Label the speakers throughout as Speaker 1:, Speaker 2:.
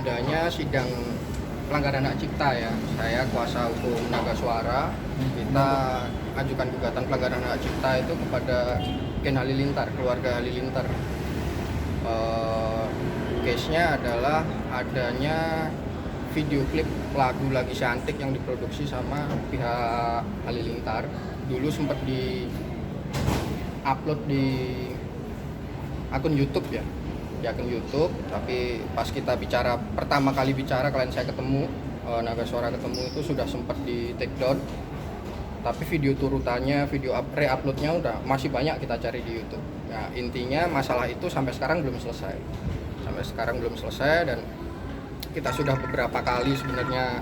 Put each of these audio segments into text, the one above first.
Speaker 1: adanya sidang pelanggaran hak cipta ya. Saya kuasa hukum Naga Suara. Kita ajukan gugatan pelanggaran hak cipta itu kepada Gen Halilintar, keluarga Halilintar. Case-nya adalah adanya video klip lagu Lagi Cantik yang diproduksi sama pihak Halilintar. Dulu sempat di-upload di akun YouTube ya, di akun YouTube. Tapi pas kita pertama kali bicara, klien saya ketemu, Naga Suara ketemu, itu sudah sempat di take down. Tapi video turutannya, video re-uploadnya udah masih banyak kita cari di YouTube. Nah, intinya masalah itu sampai sekarang belum selesai. Dan kita sudah beberapa kali sebenarnya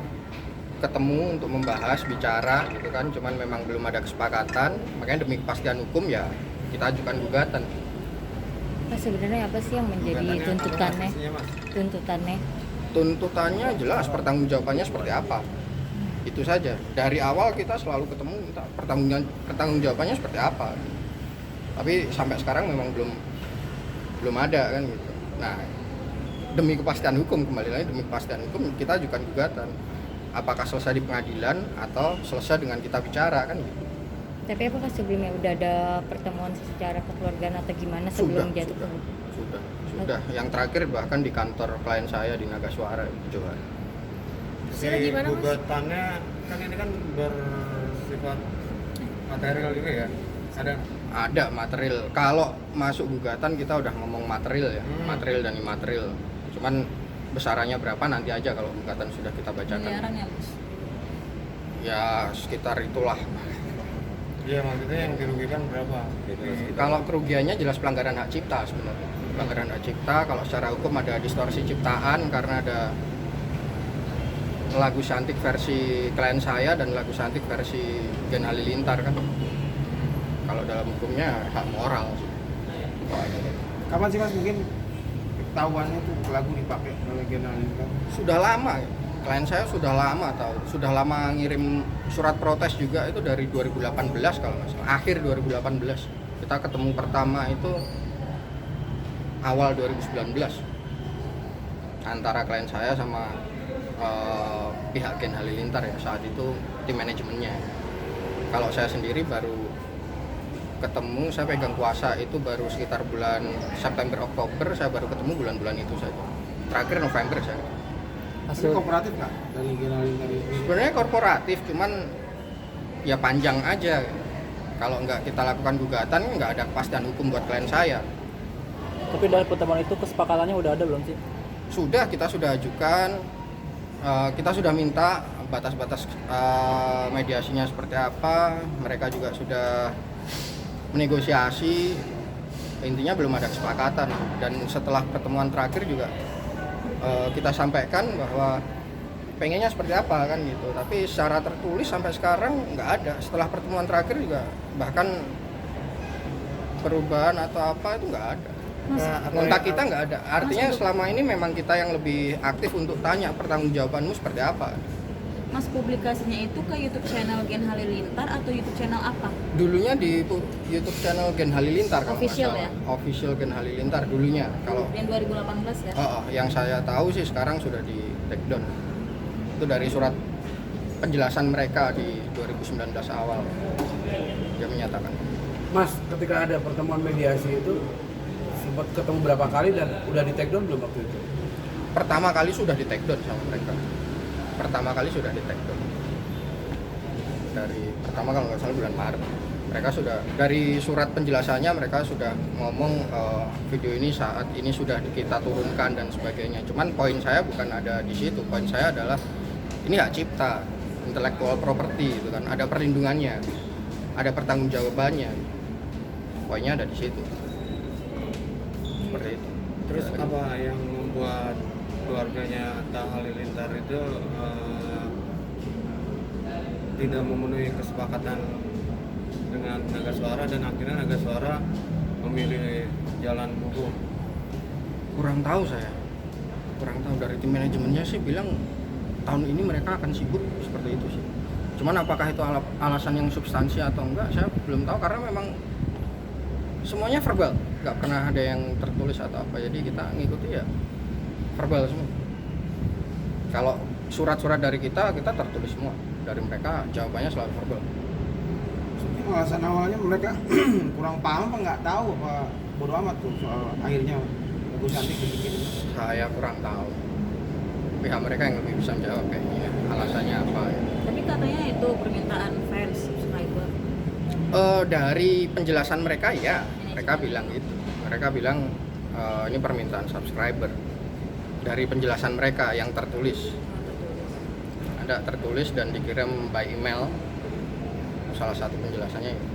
Speaker 1: ketemu untuk membahas, bicara gitu kan, cuman memang belum ada kesepakatan. Makanya demi kepastian hukum ya kita ajukan gugatan.
Speaker 2: Sebenarnya apa sih yang menjadi tuntutannya?
Speaker 1: Tuntutannya jelas, pertanggungjawabannya seperti apa. Itu saja. Dari awal kita selalu ketemu minta pertanggungjawabannya seperti apa. Tapi sampai sekarang memang belum ada kan gitu. Nah, demi kepastian hukum, kembali lagi demi kepastian hukum, kita ajukan gugatan. Apakah selesai di pengadilan atau selesai dengan kita bicara kan gitu.
Speaker 2: Tapi apakah sebelumnya udah ada pertemuan secara kekeluargaan atau gimana sebelum jatuh?
Speaker 1: Sudah. Yang terakhir bahkan di kantor klien saya di Naga Suara Johar.
Speaker 3: Gimana, gugatannya kan ini kan bersifat material juga ya?
Speaker 1: Ada material. Kalau masuk gugatan kita udah ngomong material ya, material dan imaterial. Cuman besarannya berapa nanti aja kalau gugatan sudah kita bacakan.
Speaker 4: Miliaran ya, Bos?
Speaker 1: Ya sekitar itulah.
Speaker 3: Iya, maksudnya yang dirugikan berapa?
Speaker 1: Kalau kerugiannya jelas pelanggaran hak cipta sebenarnya. Pelanggaran hak cipta, kalau secara hukum ada distorsi ciptaan karena ada lagu Cantik versi klien saya dan lagu Cantik versi Gen Halilintar kan. Kalau dalam hukumnya hak moral sih.
Speaker 5: Kapan sih Mas mungkin ketahuannya tuh lagu dipakai oleh Gen Halilintar?
Speaker 1: Sudah lama ya. Klien saya sudah lama ngirim surat protes juga, itu dari 2018 kalau nggak salah, akhir 2018. Kita ketemu pertama itu awal 2019 antara klien saya sama pihak Gen Halilintar ya, saat itu tim manajemennya. Kalau saya sendiri baru ketemu, saya pegang kuasa itu baru sekitar bulan September Oktober, saya baru ketemu bulan-bulan itu saja. Terakhir November saya.
Speaker 5: Ini kooperatif nggak dari Gen Halilintar ini?
Speaker 1: Sebenarnya kooperatif, cuman ya panjang aja. Kalau nggak kita lakukan gugatan, nggak ada kepastian hukum buat klien saya.
Speaker 6: Tapi dari pertemuan itu kesepakatannya udah ada belum sih?
Speaker 1: Sudah, kita sudah ajukan, kita sudah minta batas-batas mediasinya seperti apa. Mereka juga sudah menegosiasi. Intinya belum ada kesepakatan. Dan setelah pertemuan terakhir juga kita sampaikan bahwa pengennya seperti apa kan gitu, tapi secara tertulis sampai sekarang nggak ada. Setelah pertemuan terakhir juga bahkan perubahan atau apa itu nggak ada. Kontak kita nggak ada. Artinya selama ini memang kita yang lebih aktif untuk tanya pertanggungjawabanmu seperti apa.
Speaker 4: Mas, publikasinya itu ke YouTube channel Gen Halilintar atau YouTube channel apa?
Speaker 1: Dulunya di YouTube channel Gen Halilintar kalau
Speaker 4: Official
Speaker 1: nggak salah.
Speaker 4: ya?
Speaker 1: Official Gen Halilintar dulunya. Kalau
Speaker 4: Yang 2018 ya?
Speaker 1: yang saya tahu sih sekarang sudah di take down. Itu dari surat penjelasan mereka di 2019 awal. Dia menyatakan.
Speaker 5: Mas, ketika ada pertemuan mediasi itu sempat ketemu berapa kali dan udah di take down belum waktu itu?
Speaker 1: Pertama kali sudah di take down sama mereka. Dari pertama kalau nggak salah bulan Maret. Mereka sudah, dari surat penjelasannya mereka sudah ngomong video ini saat ini sudah kita turunkan dan sebagainya. Cuman poin saya bukan ada di situ. Poin saya adalah ini hak cipta, intellectual property itu kan, ada perlindungannya, ada pertanggungjawabannya. Poinnya ada di situ. Seperti itu.
Speaker 3: Terus apa yang membuat keluarganya Atta Halilintar itu tidak memenuhi kesepakatan dengan Naga Suara dan akhirnya Naga Suara memilih jalan hukum?
Speaker 1: Kurang tahu dari tim manajemennya sih bilang tahun ini mereka akan sibuk seperti itu sih. Cuman apakah itu alasan yang substansi atau enggak saya belum tahu, karena memang semuanya verbal, nggak pernah ada yang tertulis atau apa, jadi kita ngikuti ya verbal semua. Kalau surat-surat dari kita tertulis semua. Dari mereka jawabannya selalu verbal.
Speaker 7: Sebenarnya alasan awalnya mereka kurang paham apa nggak tahu apa bodo amat tuh soal akhirnya Bagus Cantik dibikin.
Speaker 1: Saya kurang tahu. Pihak mereka yang lebih bisa menjawab kayaknya alasannya apa. Ya.
Speaker 4: Tapi katanya itu permintaan fans subscriber.
Speaker 1: Dari penjelasan mereka ya, mereka bilang gitu. Mereka bilang ini permintaan subscriber. Dari penjelasan mereka yang tertulis. Ada tertulis dan dikirim by email. Salah satu penjelasannya itu.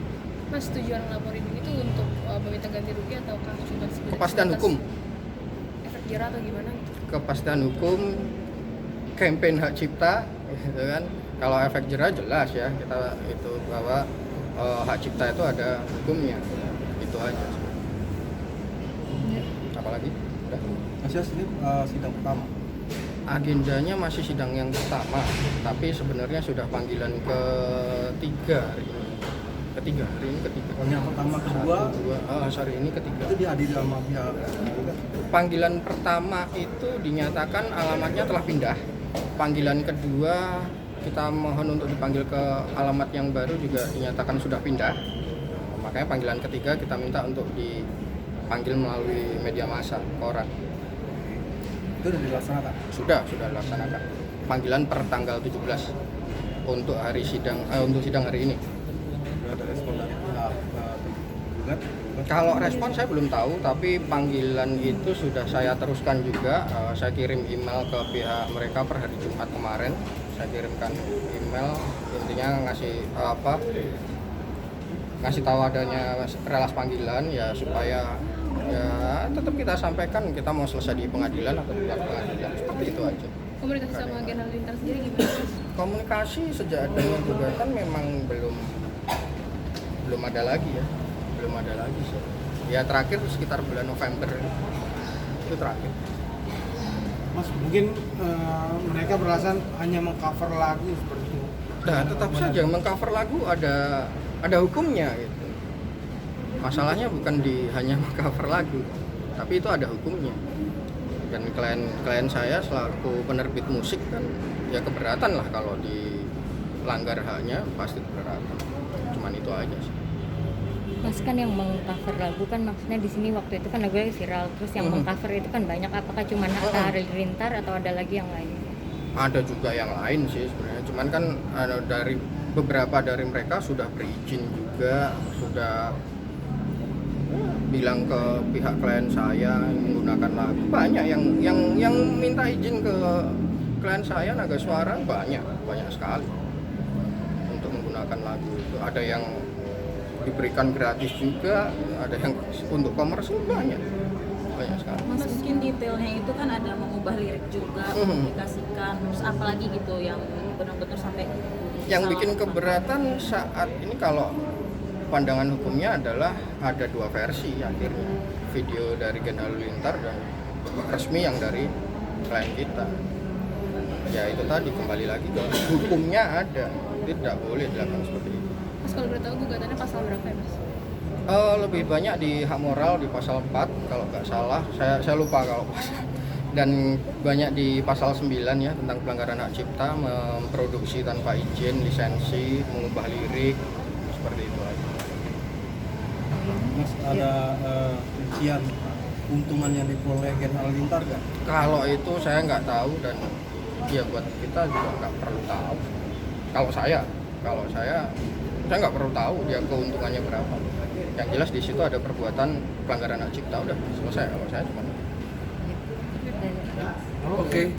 Speaker 8: Mas, tujuan laporin ini tuh untuk meminta ganti rugi ataukah cuma sekedar
Speaker 1: Kepastian hukum.
Speaker 8: efek jerah atau gimana gitu?
Speaker 1: Kepastian hukum, campaign hak cipta, gitu kan. Kalau efek jerah jelas ya, kita itu bahwa hak cipta itu ada hukumnya, itu aja. Apalagi? Udah.
Speaker 7: Masih ini sidang pertama.
Speaker 1: Agendanya masih sidang yang pertama, tapi sebenarnya sudah panggilan ketiga hari ini. Ketiga.
Speaker 7: Yang pertama, kedua,
Speaker 1: hari ini ketiga.
Speaker 7: itu dihadiri sama pihak.
Speaker 1: Panggilan pertama itu dinyatakan alamatnya telah pindah. Panggilan kedua kita mohon untuk dipanggil ke alamat yang baru juga dinyatakan sudah pindah. Makanya panggilan ketiga kita minta untuk dipanggil melalui media massa, koran.
Speaker 7: Itu sudah dilaksanakan.
Speaker 1: Sudah dilaksanakan. Panggilan per tanggal 17 untuk hari sidang untuk sidang hari ini.
Speaker 7: Sudah ada respon dari pihak tergugat.
Speaker 1: Kalau respon saya belum tahu, tapi panggilan itu sudah saya teruskan juga. Saya kirim email ke pihak mereka per hari Jumat kemarin. Saya kirimkan email intinya ngasih tahu adanya relas panggilan ya supaya ya tetap kita sampaikan kita mau selesai di pengadilan atau di luar pengadilan, seperti itu aja.
Speaker 8: Komunikasi sama agen halilintar sendiri gimana, Mas?
Speaker 1: Komunikasi sejak adanya gugatan memang belum ada lagi ya, belum ada lagi sih. Ya terakhir sekitar bulan November itu terakhir.
Speaker 7: Mas, mungkin mereka beralasan hanya mengcover lagu seperti itu.
Speaker 1: Nah, tetap saja mengcover lagu ada hukumnya gitu. Masalahnya bukan hanya mengcover lagu, tapi itu ada hukumnya. Dan klien saya selaku penerbit musik kan ya keberatan lah kalau dilanggar haknya, pasti keberatan. Cuman itu aja sih.
Speaker 2: Mas, kan yang meng-cover lagu kan maksudnya di sini waktu itu kan lagunya viral, terus yang meng-cover itu kan banyak, apakah cuma Atta Halilintar atau ada lagi yang lain?
Speaker 1: Ada juga yang lain sih sebenarnya, cuman kan dari beberapa dari mereka sudah berizin juga, sudah bilang ke pihak klien saya menggunakan lagu. Banyak yang minta izin ke klien saya Naga Suara, banyak sekali untuk menggunakan lagu itu. Ada yang diberikan gratis juga, ada yang untuk komersil, banyak sekali.
Speaker 4: Mas, mungkin detailnya itu kan ada mengubah lirik juga, mempublikasikan, terus apalagi gitu yang benar-benar sampai
Speaker 1: Yang
Speaker 4: salah
Speaker 1: bikin
Speaker 4: makna.
Speaker 1: keberatan saat ini kalau pandangan hukumnya adalah ada dua versi akhirnya, video dari Gen Halilintar dan resmi yang dari klien kita. Ya itu tadi, kembali lagi ke hukumnya ada, tidak boleh dilakukan seperti itu.
Speaker 8: Mas, kalau boleh tahu gugatannya pasal berapa ya, Mas?
Speaker 1: Lebih banyak di hak moral di pasal 4 kalau nggak salah, saya lupa kalau pasal. Dan banyak di pasal 9 ya, tentang pelanggaran hak cipta, memproduksi tanpa izin, lisensi, mengubah lirik, seperti itu aja.
Speaker 7: Mas, ada rincian keuntungan yang diperoleh Gen Halilintar nggak?
Speaker 1: Kalau itu saya nggak tahu dan ya buat kita juga nggak perlu tahu. Kalau saya nggak perlu tahu dia keuntungannya berapa. Yang jelas di situ ada perbuatan pelanggaran hak cipta, udah selesai. Kalau saya cuma
Speaker 2: Dan
Speaker 5: Oke.